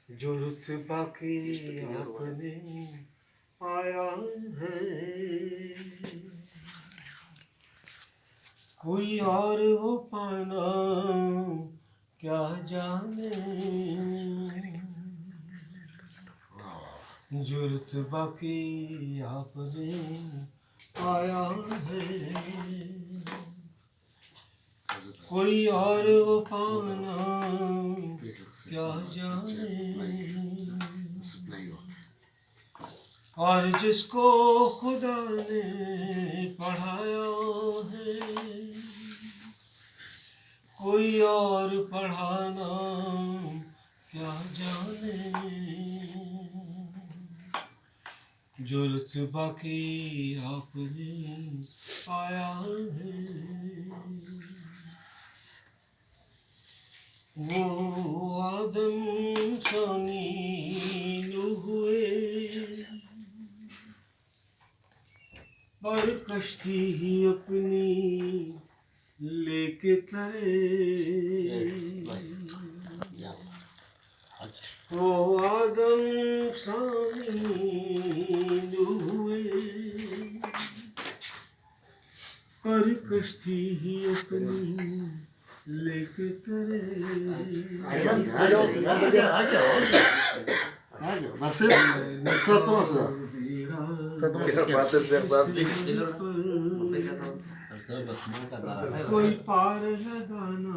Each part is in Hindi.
जो रुतबा की आपने आया है, कोई और वो पाना क्या जाने, जो रुतबा की आपने आया है, कोई और वो पाना क्या जाने, और जिसको खुदा ने पढ़ाया है, कोई और पढ़ाना क्या जाने, जो रुतबा की आपने आया है। वो आदम सानी नूह हुए और कश्ती ही अपनी लेके तरे, वो आदम सानी नूह हुए और कश्ती ही अपनी लेके तरे। कोई पार लगाना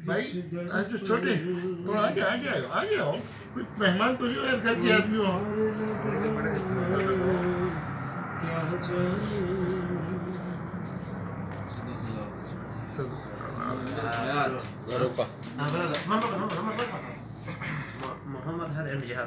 भाई आज तो छोटे थोड़ा आगे आगे आगे आगे आओ कुछ मेहमान तो जो यार घर के आदमी हो मोहम्मद हर जहां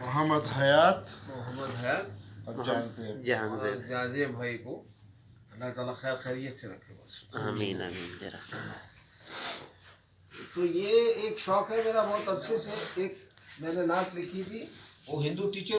मोहम्मद हयात मोहम्मद हयात और जहांज़ेब भाई को अल्लाह ताला खैर खैरियत से रखे बस। आमीन आमीन। तो ये एक शौक है मेरा बहुत अरसे से, एक मैंने नात लिखी थी, वो हिंदू टीचर